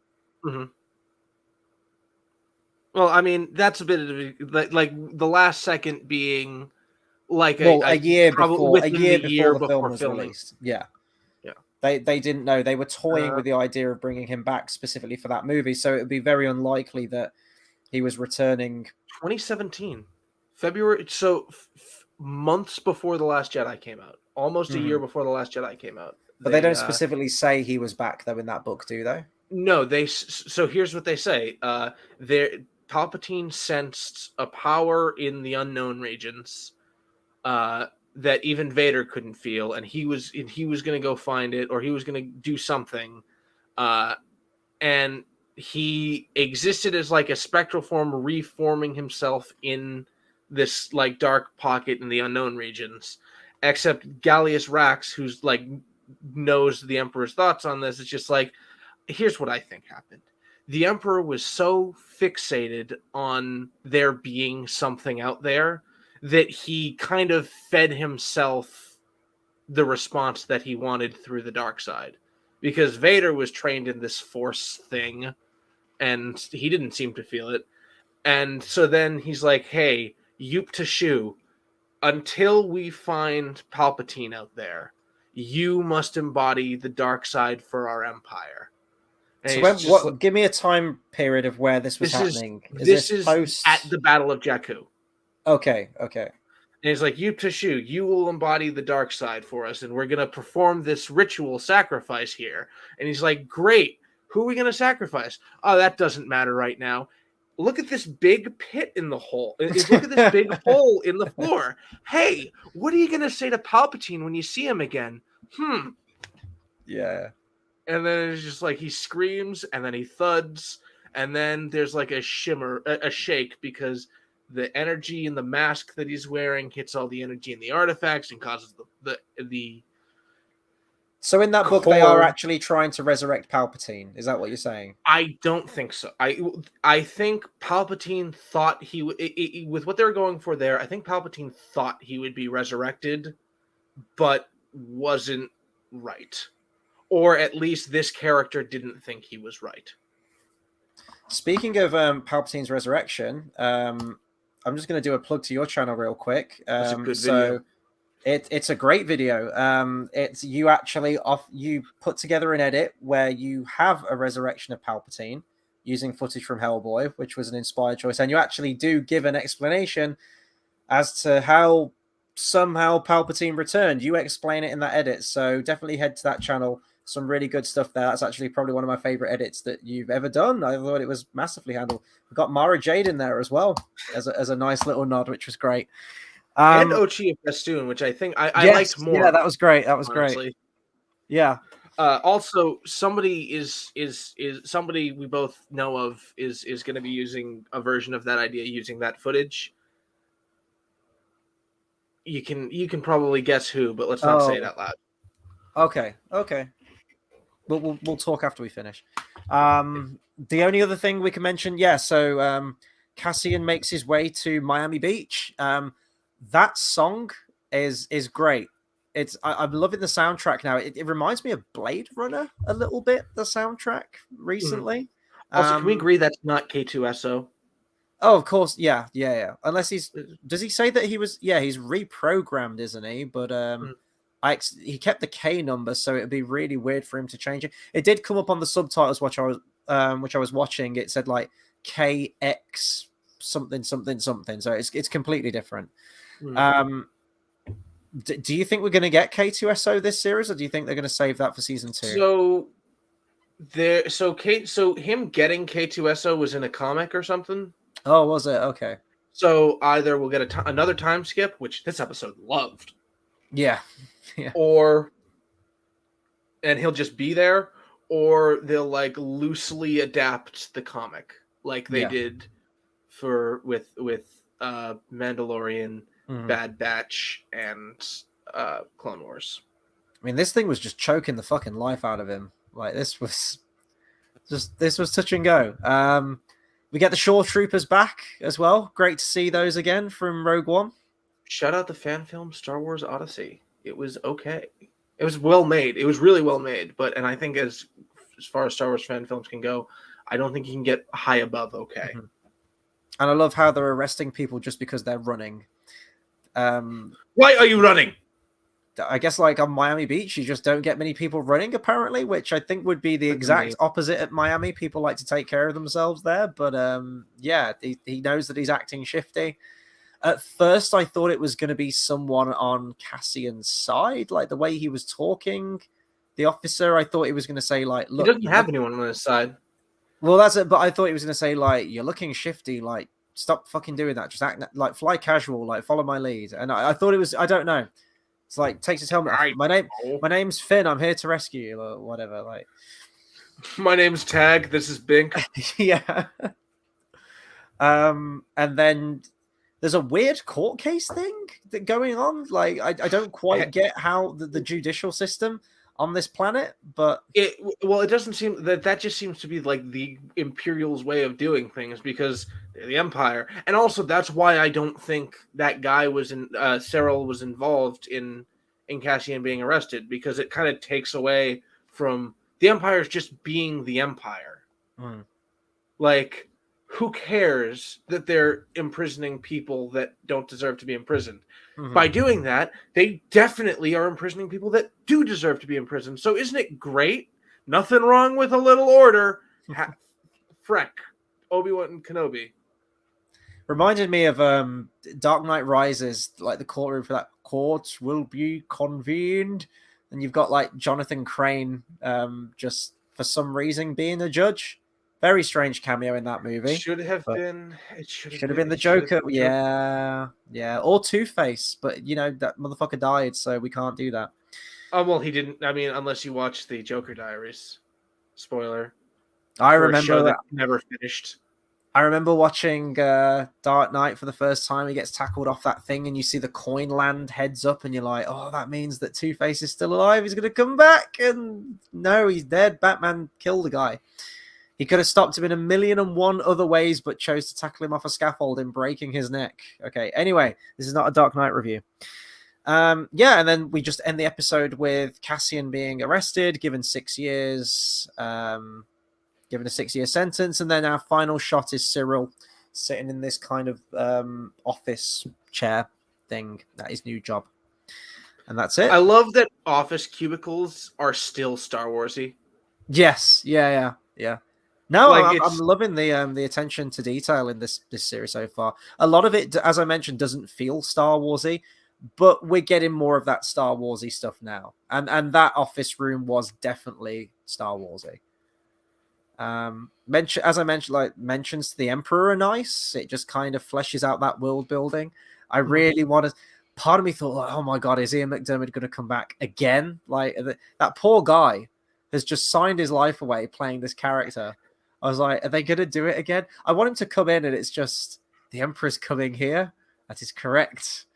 Well, I mean, that's a bit of like the last second being like a year before the film was released. Yeah. They didn't know. They were toying with the idea of bringing him back specifically for that movie, so it would be very unlikely that he was returning. 2017, February. So months before The Last Jedi came out, almost a year before The Last Jedi came out. But they don't specifically say he was back though in that book, do they? No, so here's what they say. Palpatine sensed a power in the unknown regions. That even Vader couldn't feel, and he was going to go find it, or he was going to do something, and he existed as like a spectral form, reforming himself in this like dark pocket in the unknown regions. Except Gallius Rax, who's like knows the Emperor's thoughts on this, it's just like, here's what I think happened. The Emperor was so fixated on there being something out there that he kind of fed himself the response that he wanted through the dark side, because Vader was trained in this force thing and he didn't seem to feel it. And so then he's like, hey, Yoop to Shu, until we find Palpatine out there, you must embody the dark side for our Empire. And So he's just give me a time period of where this was happening. Is this this is post? at the Battle of Jakku. Okay. And he's like, you, Tashu, you will embody the dark side for us, and we're going to perform this ritual sacrifice here. And he's like, great. Who are we going to sacrifice? Oh, that doesn't matter right now. Look at this big pit in the hole. Look at this big hole in the floor. Hey, what are you going to say to Palpatine when you see him again? Yeah. And then it's just like he screams, and then he thuds, and then there's like a shimmer, a shake, because the energy in the mask that he's wearing hits all the energy in the artifacts and causes the So in that book, they are actually trying to resurrect Palpatine. Is that what you're saying? I don't think so. I think Palpatine thought he with what they were going for there. I think Palpatine thought he would be resurrected, but wasn't right, or at least this character didn't think he was right. Speaking of Palpatine's resurrection, I'm just going to do a plug to your channel real quick. That's a good video. It's a great video. It's you put together an edit where you have a resurrection of Palpatine using footage from Hellboy, which was an inspired choice, and you actually do give an explanation as to how somehow Palpatine returned. You explain it in that edit, so definitely head to that channel. Some really good stuff there. That's actually probably one of my favorite edits that you've ever done. I thought it was massively handled. We got Mara Jade in there as well as a nice little nod, which was great. And Ochia Festoon, which I think I liked more. Yeah, that was great. That was honestly. great. Yeah. Also, somebody is somebody we both know of is going to be using a version of that idea using that footage. You can probably guess who, but let's not say it out loud. Okay. We'll talk after we finish. The only other thing we can mention, so Cassian makes his way to Miami Beach. That song is great. I'm loving the soundtrack now. It reminds me of Blade Runner a little bit, the soundtrack recently. Also, can we agree that's not K2SO? Oh, of course, yeah. Unless does he say that he was? Yeah, he's reprogrammed, isn't he? But he kept the K number, so it'd be really weird for him to change it. It did come up on the subtitles, which I was watching. It said like KX something. So it's completely different. Do you think we're going to get K2SO this series, or do you think they're going to save that for season 2? So him getting K2SO was in a comic or something. Oh, was it? Okay. So either we'll get another time skip, which this episode loved. Yeah. And he'll just be there, or they'll like loosely adapt the comic like they did with Mandalorian, Bad Batch, and Clone Wars. I mean, this thing was just choking the fucking life out of him. Like this was touch and go. We get the Shore Troopers back as well. Great to see those again from Rogue One. Shout out the fan film Star Wars Odyssey. It was okay. It was well made. It was really well made. And I think as far as Star Wars fan films can go, I don't think you can get high above okay. And I love how they're arresting people just because they're running. Why are you running? I guess like on Miami Beach, you just don't get many people running apparently, which I think would be the exact opposite at Miami. People like to take care of themselves there, but he knows that he's acting shifty. At first, I thought it was going to be someone on Cassian's side, like the way he was talking. The officer, I thought he was going to say like, "Look, he doesn't have anyone on his side." Well, that's it. But I thought he was going to say like, "You're looking shifty. Like, stop fucking doing that. Just act like fly casual. Like, follow my lead." And I thought it was. I don't know. It's like takes his helmet off. My name's Finn. I'm here to rescue you or whatever. Like, my name's Tag. This is Bink. Yeah. And then there's a weird court case thing going on. Like, I don't quite get how the judicial system on this planet, but it doesn't seem that just seems to be like the Imperial's way of doing things because they're the Empire, and also that's why I don't think that guy was Cyril was involved in Cassian being arrested, because it kind of takes away from the Empire's just being the Empire. Like, who cares that they're imprisoning people that don't deserve to be imprisoned? By doing that, they definitely are imprisoning people that do deserve to be imprisoned. So isn't it great Nothing wrong with a little order. Freck, Obi-Wan Kenobi. Reminded me of Dark Knight Rises, like the courtroom for that. Court will be convened, and you've got like Jonathan Crane, just for some reason being a judge. Very strange cameo in that movie. It should have been the Joker. Yeah, or Two-Face, but that motherfucker died, so we can't do that. Oh well, he didn't. I mean, unless you watch the Joker Diaries. Spoiler. I remember that never finished. I remember watching Dark Knight for the first time. He gets tackled off that thing, and you see the coin land heads up, and you're like, "Oh, that means that Two-Face is still alive. He's gonna come back." And no, he's dead. Batman killed the guy. He could have stopped him in 1,000,001 other ways, but chose to tackle him off a scaffolding, breaking his neck. Okay. Anyway, this is not a Dark Knight review. And then we just end the episode with Cassian being arrested, given 6 years. Given a 6-year sentence, and then our final shot is Cyril sitting in this kind of office chair thing at his new job, and that's it. I love that office cubicles are still Star Warsy. Yes, yeah. No, like I'm loving the attention to detail in this series so far. A lot of it, as I mentioned, doesn't feel Star Warsy, but we're getting more of that Star Warsy stuff now, and that office room was definitely Star Warsy. As I mentioned, like mentions to the Emperor are nice. It just kind of fleshes out that world building. I really want to. Part of me thought, like, oh my god, is Ian McDiarmid going to come back again? Like that poor guy has just signed his life away playing this character. I was like, are they going to do it again? I want him to come in, and it's just the Emperor's coming here. That is correct.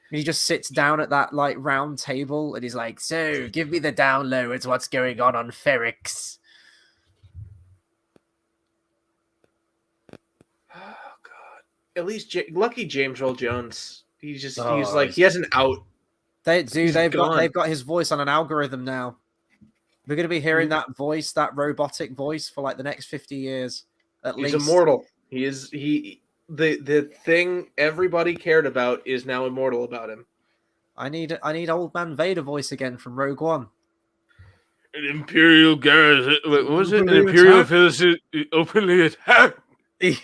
And he just sits down at that like round table, and he's like, "So, give me the down low. It's what's going on Ferrix." Oh god! At least lucky James Earl Jones. He's like he has an out. They've got his voice on an algorithm now. We're going to be hearing that voice, that robotic voice, for like the next 50 years at least. He's immortal. The thing everybody cared about is now immortal about him. I need old man Vader voice again from Rogue One. An Imperial garrison. What was it? An Imperial garrison openly attacked. I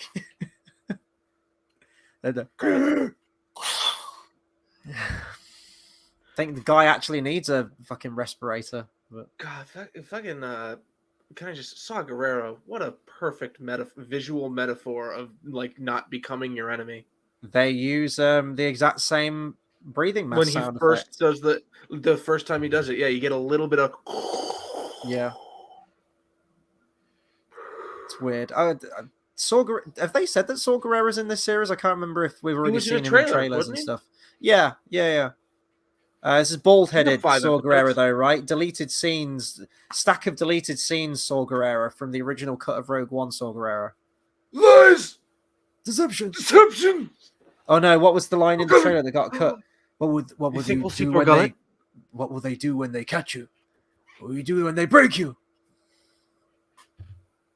think the guy actually needs a fucking respirator. But... God, fucking can I just Saw Gerrera? What a perfect visual metaphor of like not becoming your enemy. They use the exact same breathing mask when sound he first effect. does the first time he does it. Yeah, you get a little bit of yeah. It's weird. Have they said that Saw Gerrera's in this series? I can't remember if we've already seen him in trailers and stuff. Yeah. This is bald-headed Saw Gerrera, though, right? Deleted scenes, stack of deleted scenes Saw Gerrera from the original cut of Rogue One Saw Gerrera. Lies! Deception! Oh no, what was the line in the trailer that got cut? What will they do when they catch you? What will you do when they break you?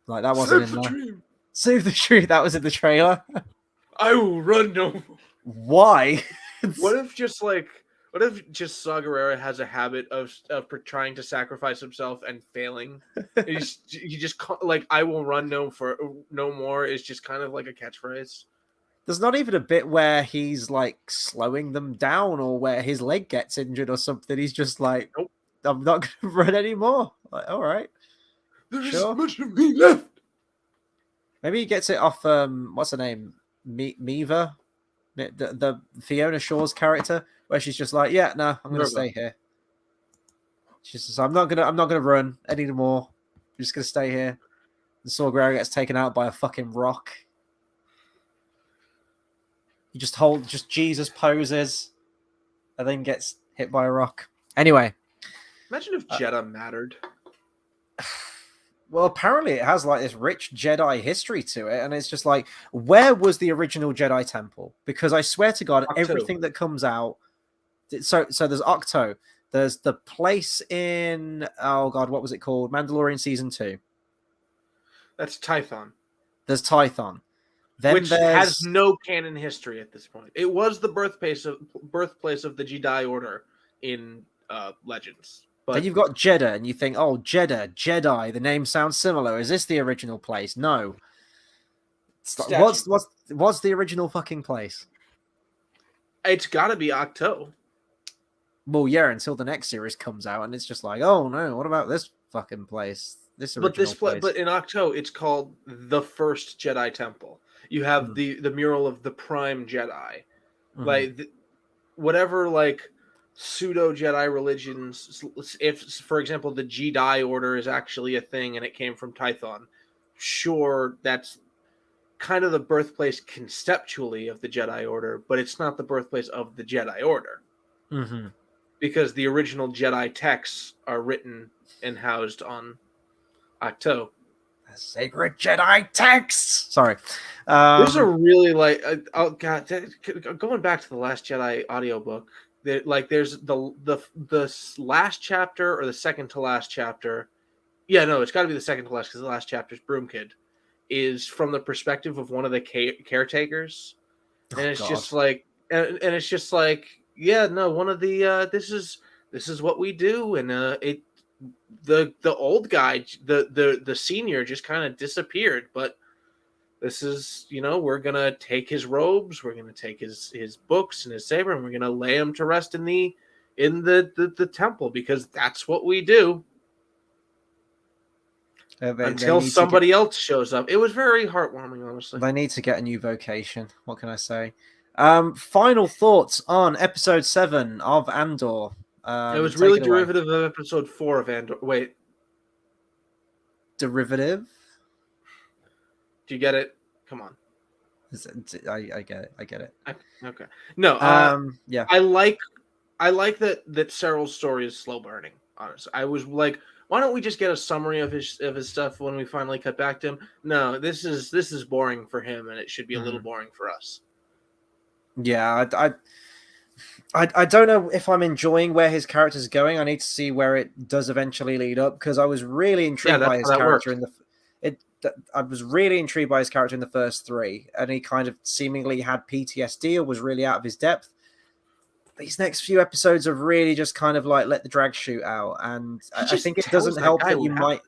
Like, that wasn't in there. Save the tree. That was in the trailer. I will run no more. Why? What if just Saw Gerrera has a habit of trying to sacrifice himself and failing? He just like, I will run no more is just kind of like a catchphrase. There's not even a bit where he's like slowing them down or where his leg gets injured or something. He's just like, nope, I'm not going to run anymore. Like, all right. There's much of me left. Maybe he gets it off, what's her name? Meva? The Fiona Shaw's character, where she's just like, yeah, no, I'm going to stay here. She's just, I'm not gonna run anymore. I'm just going to stay here. And Saw Gerrera gets taken out by a fucking rock. He just Jesus poses and then gets hit by a rock. Anyway. Imagine if Jeddah mattered. Well, apparently it has like this rich Jedi history to it, and it's just like, where was the original Jedi Temple? Because I swear to God, everything that comes out. So there's Octo. There's the place in what was it called? Mandalorian season 2. That's Tython. There's Tython. Then which has no canon history at this point. It was the birthplace of the Jedi Order in Legends, Then you've got Jeddah, and you think, oh, Jeddah, Jedi. The name sounds similar. Is this the original place? No. What's the original fucking place? It's got to be Octo. Well, yeah, until the next series comes out, and it's just like, oh no, what about this fucking place? This original place. But in Octo, it's called the First Jedi Temple. You have the mural of the Prime Jedi, like whatever like pseudo Jedi religions. If, for example, the Jedi Order is actually a thing and it came from Tython, sure, that's kind of the birthplace conceptually of the Jedi Order, but it's not the birthplace of the Jedi Order. Because the original Jedi texts are written and housed on Octo. The sacred Jedi texts! Sorry. These are really like... oh, God. Going back to the Last Jedi audiobook, there's the last chapter or the second to last chapter. Yeah, no, it's got to be the second to last because the last chapter is Broom Kid. Is from the perspective of one of the caretakers. And it's just like... And it's just like... Yeah, no, one of the this is what we do, and the old guy, the senior, just kind of disappeared. But this is, we're gonna take his robes, we're gonna take his books and his saber, and we're gonna lay him to rest in the temple because that's what we do. Until somebody else shows up. It was very heartwarming, honestly. They need to get a new vocation. What can I say? Final thoughts on episode 7 of Andor. It was really derivative of episode 4 of Andor. Wait. Derivative? Do you get it? Come on. I get it. I get it. Okay. No. Yeah. I like that Cyril's story is slow burning. Honestly, I was like, why don't we just get a summary of his stuff when we finally cut back to him? No, this is boring for him, and it should be a little boring for us. Yeah, I don't know if I'm enjoying where his character's going. I need to see where it does eventually lead up because I was really intrigued by his character I was really intrigued by his character in the first 3, and he kind of seemingly had PTSD or was really out of his depth. These next few episodes have really just kind of like let the drag shoot out, and I think it doesn't help that you might.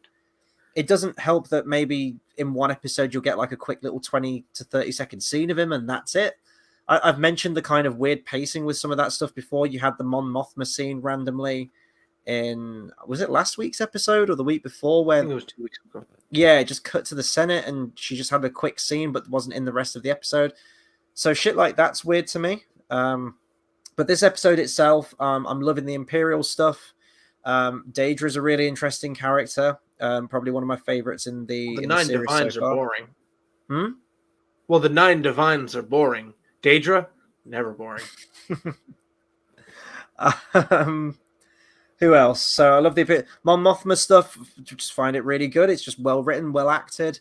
It doesn't help that maybe in one episode you'll get like a quick little 20 to 30 second scene of him, and that's it. I've mentioned the kind of weird pacing with some of that stuff before. You had the Mon Mothma scene randomly in, was it last week's episode or the week before? Where I think it was 2 weeks ago. Yeah, it just cut to the Senate and she just had a quick scene but wasn't in the rest of the episode. So shit like that's weird to me. But this episode itself, I'm loving the Imperial stuff. Daedra is a really interesting character. Probably one of my favorites in the Nine series Divines so far. are boring. Well, the 9 Divines are boring. Daedra, never boring. Who else? So I love the Mon Mothma stuff. Just find it really good. It's just well written, well acted.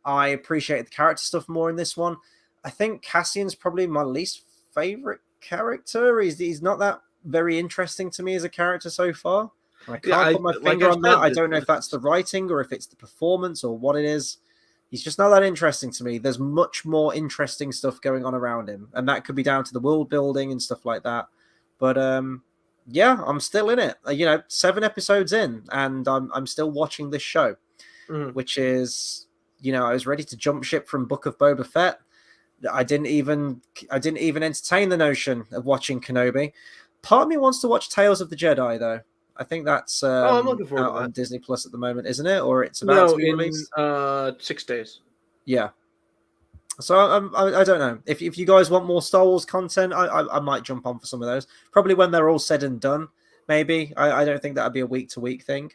I appreciate the character stuff more in this one. I think Cassian's probably my least favorite character. He's not that very interesting to me as a character so far. I can't put my finger on that. I don't know if that's the writing or if it's the performance or what it is. He's just not that interesting to me. There's much more interesting stuff going on around him, and that could be down to the world building and stuff like that. But yeah, I'm still in it. 7 episodes in, and I'm still watching this show, which is, I was ready to jump ship from Book of Boba Fett. I didn't even entertain the notion of watching Kenobi. Part of me wants to watch Tales of the Jedi, though. I think that's I'm looking forward to that. On Disney Plus at the moment, isn't it? Or it's about to be released? 6 days. Yeah. So I don't know. If you guys want more Star Wars content, I might jump on for some of those. Probably when they're all said and done, maybe. I don't think that'd be a week-to-week thing.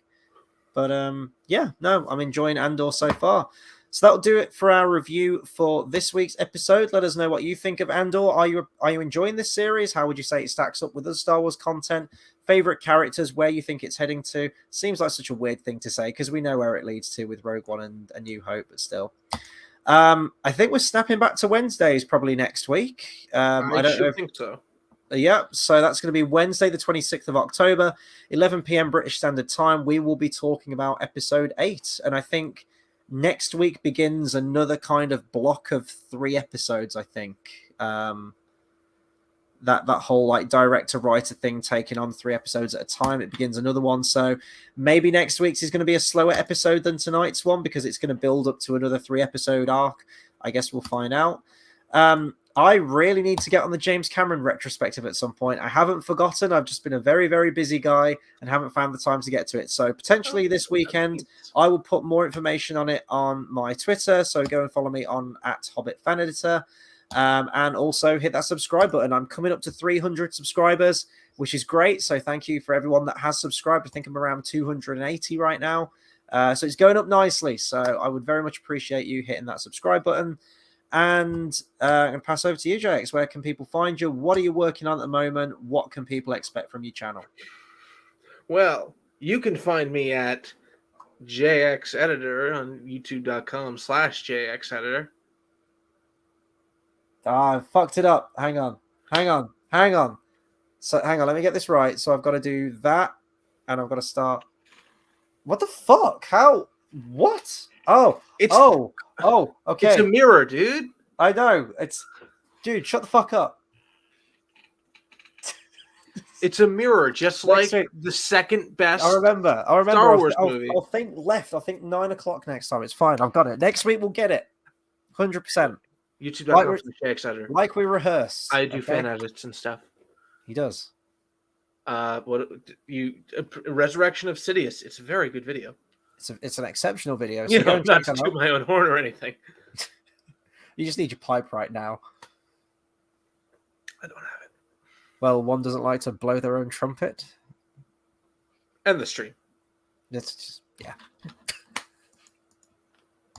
But yeah, no, I'm enjoying Andor so far. So that'll do it for our review for this week's episode. Let us know what you think of Andor. Are you enjoying this series? How would you say it stacks up with other Star Wars content? Favorite characters, where you think it's heading to? Seems like such a weird thing to say because we know where it leads to with Rogue One and A New Hope, but still. I think we're snapping back to Wednesdays probably next week. I don't think so. Yeah, so that's going to be Wednesday, the 26th of October, 11 p.m. British Standard Time. We will be talking about episode 8, and I think next week begins another kind of block of 3 episodes, I think. that whole like director writer thing, taking on 3 episodes at a time. It begins another one, so maybe next week's is going to be a slower episode than tonight's one because it's going to build up to another 3 episode arc. I guess we'll find out. I really need to get on the James Cameron retrospective at some point. I haven't forgotten. I've just been a very, very busy guy and haven't found the time to get to it. So potentially this weekend, I will put more information on it on my Twitter. So go and follow me on @HobbitFanEditor. And also hit that subscribe button. I'm coming up to 300 subscribers, which is great. So thank you for everyone that has subscribed. I think I'm around 280 right now. So it's going up nicely. So I would very much appreciate you hitting that subscribe button. And I'm going to pass over to you, JX. Where can people find you? What are you working on at the moment? What can people expect from your channel? Well, you can find me at JXEditor on youtube.com/JXEditor. I fucked it up. Hang on. So hang on, let me get this right. So I've got to do that, and I've got to start. What the fuck? How? What? Oh, okay. It's a mirror, dude. I know. Dude, shut the fuck up. It's a mirror, just like the second best. I remember. Star Wars movie. I'll think left. I think 9 o'clock next time. It's fine. I've got it. Next week we'll get it. 100%. YouTube.com/JXEditor. Like we rehearse. I do fan edits and stuff. He does. Resurrection of Sidious. It's a very good video. It's an exceptional video. So you know, not to toot my own horn or anything. You just need your pipe right now. I don't have it. Well, one doesn't like to blow their own trumpet. End the stream. It's just, yeah.